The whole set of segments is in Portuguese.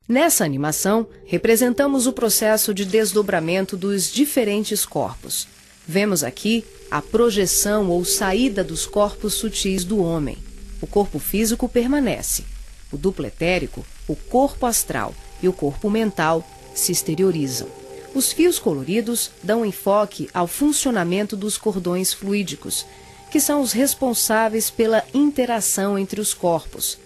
Nessa animação, representamos o processo de desdobramento dos diferentes corpos. Vemos aqui a projeção ou saída dos corpos sutis do homem. O corpo físico permanece. O duplo etérico, o corpo astral e o corpo mental se exteriorizam. Os fios coloridos dão enfoque ao funcionamento dos cordões fluídicos, que são os responsáveis pela interação entre os corpos.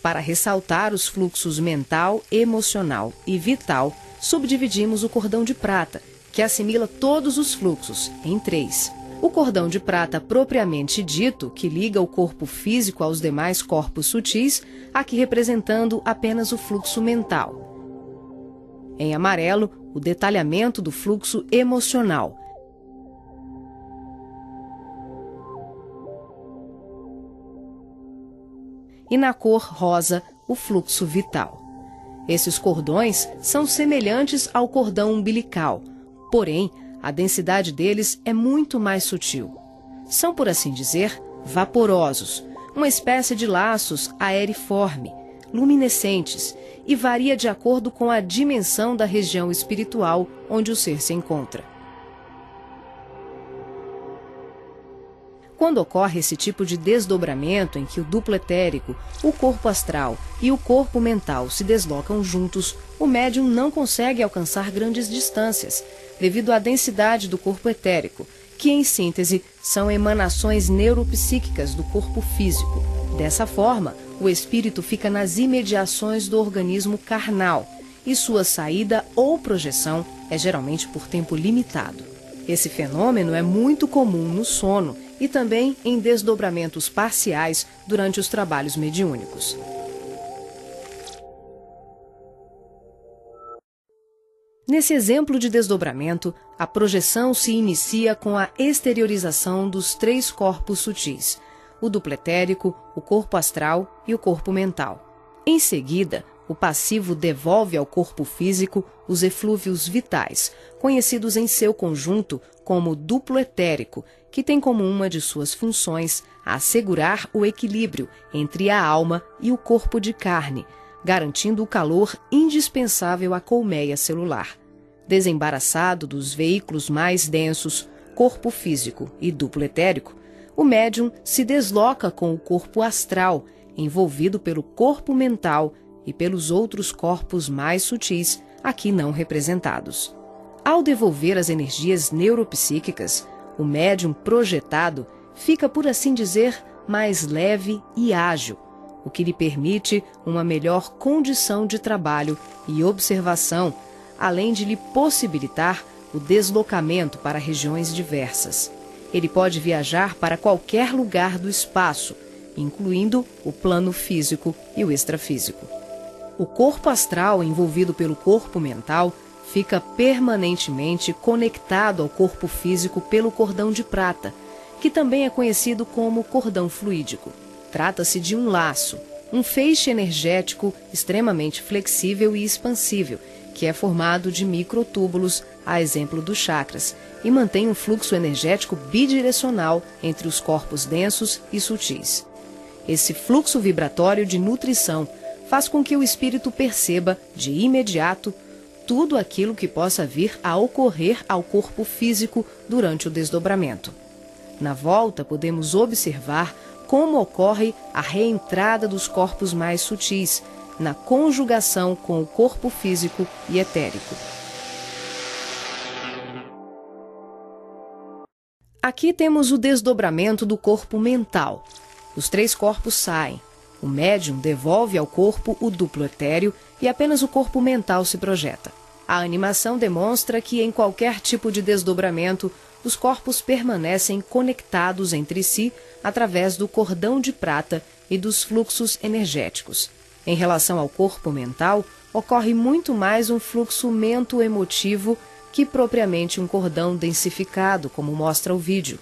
Para ressaltar os fluxos mental, emocional e vital, subdividimos o cordão de prata, que assimila todos os fluxos, em 3. O cordão de prata propriamente dito, que liga o corpo físico aos demais corpos sutis, aqui representando apenas o fluxo mental. Em amarelo, o detalhamento do fluxo emocional. E na cor rosa, o fluxo vital. Esses cordões são semelhantes ao cordão umbilical, porém, a densidade deles é muito mais sutil. São, por assim dizer, vaporosos, uma espécie de laços aeriforme, luminescentes, e varia de acordo com a dimensão da região espiritual onde o ser se encontra. Quando ocorre esse tipo de desdobramento em que o duplo etérico, o corpo astral e o corpo mental se deslocam juntos, o médium não consegue alcançar grandes distâncias, devido à densidade do corpo etérico, que, em síntese, são emanações neuropsíquicas do corpo físico. Dessa forma, o espírito fica nas imediações do organismo carnal, e sua saída ou projeção é geralmente por tempo limitado. Esse fenômeno é muito comum no sono e também em desdobramentos parciais durante os trabalhos mediúnicos. Nesse exemplo de desdobramento, a projeção se inicia com a exteriorização dos 3 corpos sutis, o duplo etérico, o corpo astral e o corpo mental. Em seguida, o passivo devolve ao corpo físico os eflúvios vitais, conhecidos em seu conjunto como duplo etérico, que tem como uma de suas funções assegurar o equilíbrio entre a alma e o corpo de carne, garantindo o calor indispensável à colmeia celular. Desembaraçado dos veículos mais densos, corpo físico e duplo etérico, o médium se desloca com o corpo astral, envolvido pelo corpo mental e pelos outros corpos mais sutis, aqui não representados. Ao devolver as energias neuropsíquicas, o médium projetado fica, por assim dizer, mais leve e ágil, o que lhe permite uma melhor condição de trabalho e observação, além de lhe possibilitar o deslocamento para regiões diversas. Ele pode viajar para qualquer lugar do espaço, incluindo o plano físico e o extrafísico. O corpo astral envolvido pelo corpo mental fica permanentemente conectado ao corpo físico pelo cordão de prata, que também é conhecido como cordão fluídico. Trata-se de um laço, um feixe energético extremamente flexível e expansível, que é formado de microtúbulos, a exemplo dos chakras, e mantém um fluxo energético bidirecional entre os corpos densos e sutis. Esse fluxo vibratório de nutrição faz com que o espírito perceba, de imediato, tudo aquilo que possa vir a ocorrer ao corpo físico durante o desdobramento. Na volta, podemos observar como ocorre a reentrada dos corpos mais sutis, na conjugação com o corpo físico e etérico. Aqui temos o desdobramento do corpo mental. Os 3 corpos saem. O médium devolve ao corpo o duplo etéreo e apenas o corpo mental se projeta. A animação demonstra que, em qualquer tipo de desdobramento, os corpos permanecem conectados entre si através do cordão de prata e dos fluxos energéticos. Em relação ao corpo mental, ocorre muito mais um fluxo mento-emotivo que propriamente um cordão densificado, como mostra o vídeo.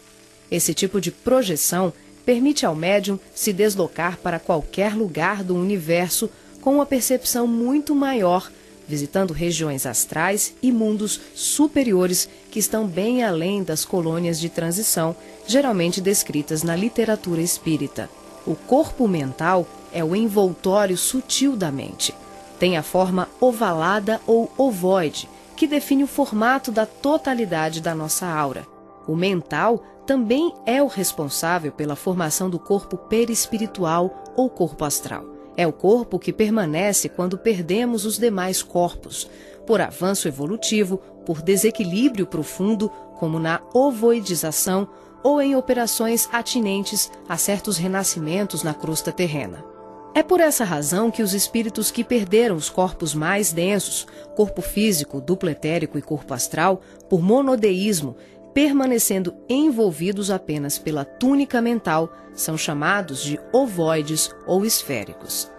Esse tipo de projeção permite ao médium se deslocar para qualquer lugar do universo com uma percepção muito maior, visitando regiões astrais e mundos superiores que estão bem além das colônias de transição, geralmente descritas na literatura espírita. O corpo mental é o envoltório sutil da mente. Tem a forma ovalada ou ovoide, que define o formato da totalidade da nossa aura. O mental também é o responsável pela formação do corpo perispiritual ou corpo astral. É o corpo que permanece quando perdemos os demais corpos, por avanço evolutivo, por desequilíbrio profundo, como na ovoidização ou em operações atinentes a certos renascimentos na crosta terrena. É por essa razão que os espíritos que perderam os corpos mais densos, corpo físico, duplo etérico e corpo astral, por monodeísmo, permanecendo envolvidos apenas pela túnica mental, são chamados de ovoides ou esféricos.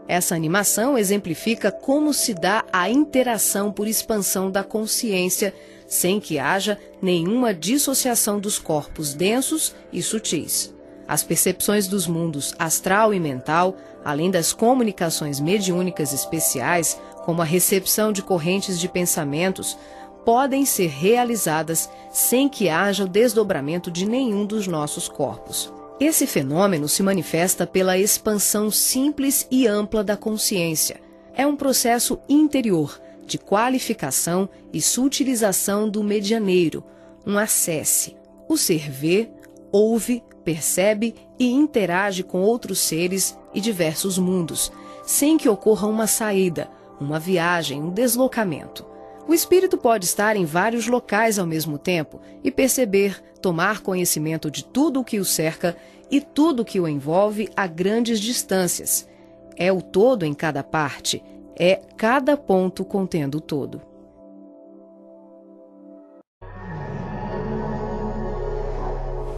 Essa animação exemplifica como se dá a interação por expansão da consciência, sem que haja nenhuma dissociação dos corpos densos e sutis. As percepções dos mundos astral e mental, além das comunicações mediúnicas especiais, como a recepção de correntes de pensamentos, podem ser realizadas sem que haja o desdobramento de nenhum dos nossos corpos. Esse fenômeno se manifesta pela expansão simples e ampla da consciência. É um processo interior de qualificação e sutilização do medianeiro, um acesse. O ser vê, ouve, percebe e interage com outros seres e diversos mundos, sem que ocorra uma saída, uma viagem, um deslocamento. O espírito pode estar em vários locais ao mesmo tempo e perceber, tomar conhecimento de tudo o que o cerca e tudo o que o envolve a grandes distâncias. É o todo em cada parte, é cada ponto contendo o todo.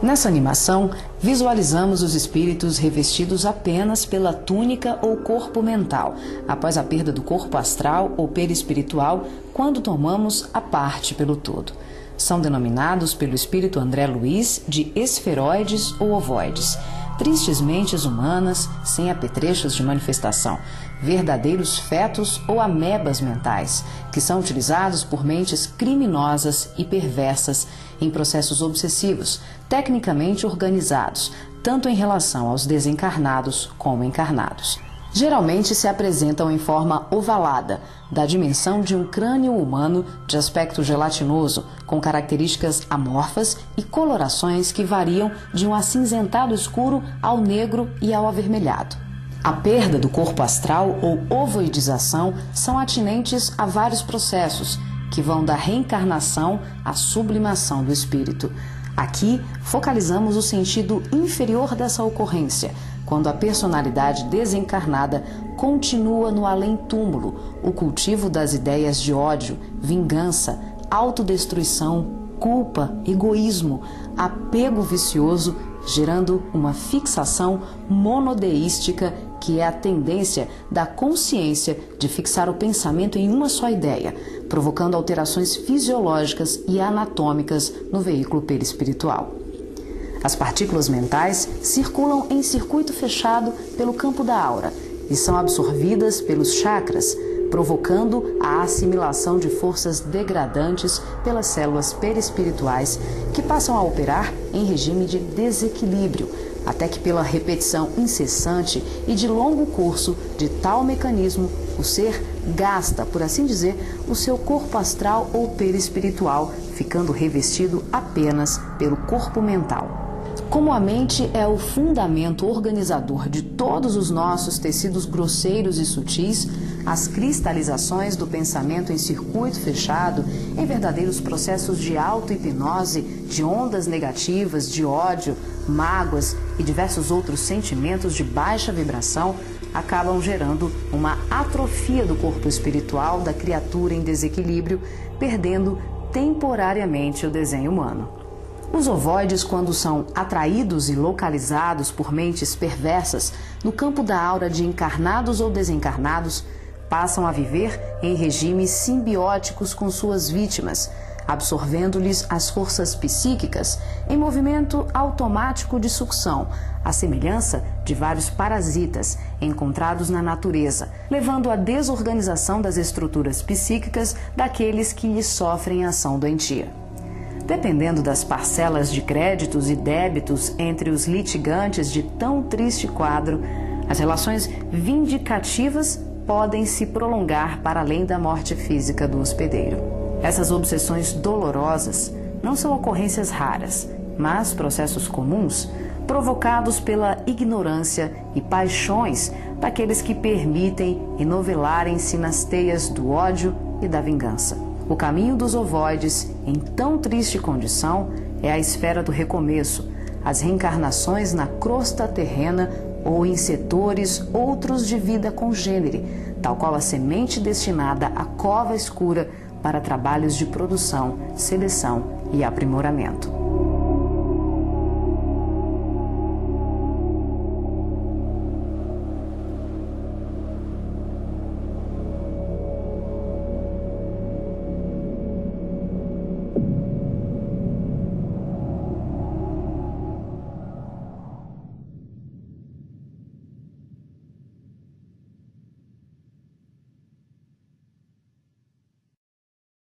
Nessa animação, visualizamos os espíritos revestidos apenas pela túnica ou corpo mental, após a perda do corpo astral ou perispiritual, quando tomamos a parte pelo todo. São denominados pelo espírito André Luiz de esferoides ou ovoides, tristes mentes humanas sem apetrechos de manifestação, verdadeiros fetos ou amebas mentais, que são utilizados por mentes criminosas e perversas em processos obsessivos, tecnicamente organizados, tanto em relação aos desencarnados como encarnados. Geralmente se apresentam em forma ovalada, da dimensão de um crânio humano de aspecto gelatinoso, com características amorfas e colorações que variam de um acinzentado escuro ao negro e ao avermelhado. A perda do corpo astral ou ovoidização são atinentes a vários processos, que vão da reencarnação à sublimação do espírito. Aqui, focalizamos o sentido inferior dessa ocorrência, quando a personalidade desencarnada continua no além-túmulo, o cultivo das ideias de ódio, vingança, autodestruição, culpa, egoísmo, apego vicioso, gerando uma fixação monodeística, que é a tendência da consciência de fixar o pensamento em uma só ideia, provocando alterações fisiológicas e anatômicas no veículo perispiritual. As partículas mentais circulam em circuito fechado pelo campo da aura e são absorvidas pelos chakras, provocando a assimilação de forças degradantes pelas células perispirituais, que passam a operar em regime de desequilíbrio, até que pela repetição incessante e de longo curso de tal mecanismo, o ser gasta, por assim dizer, o seu corpo astral ou perispiritual, ficando revestido apenas pelo corpo mental. Como a mente é o fundamento organizador de todos os nossos tecidos grosseiros e sutis, as cristalizações do pensamento em circuito fechado, em verdadeiros processos de auto-hipnose, de ondas negativas, de ódio, mágoas e diversos outros sentimentos de baixa vibração, acabam gerando uma atrofia do corpo espiritual da criatura em desequilíbrio, perdendo temporariamente o desenho humano. Os ovoides, quando são atraídos e localizados por mentes perversas no campo da aura de encarnados ou desencarnados, passam a viver em regimes simbióticos com suas vítimas, absorvendo-lhes as forças psíquicas em movimento automático de sucção, à semelhança de vários parasitas encontrados na natureza, levando à desorganização das estruturas psíquicas daqueles que lhes sofrem ação doentia. Dependendo das parcelas de créditos e débitos entre os litigantes de tão triste quadro, As relações vindicativas podem se prolongar para além da morte física do hospedeiro. Essas obsessões dolorosas não são ocorrências raras, mas processos comuns provocados pela ignorância e paixões daqueles que permitem enovelarem-se nas teias do ódio e da vingança. O caminho dos ovoides, em tão triste condição, é a esfera do recomeço, as reencarnações na crosta terrena ou em setores outros de vida congênere, tal qual a semente destinada à cova escura para trabalhos de produção, seleção e aprimoramento.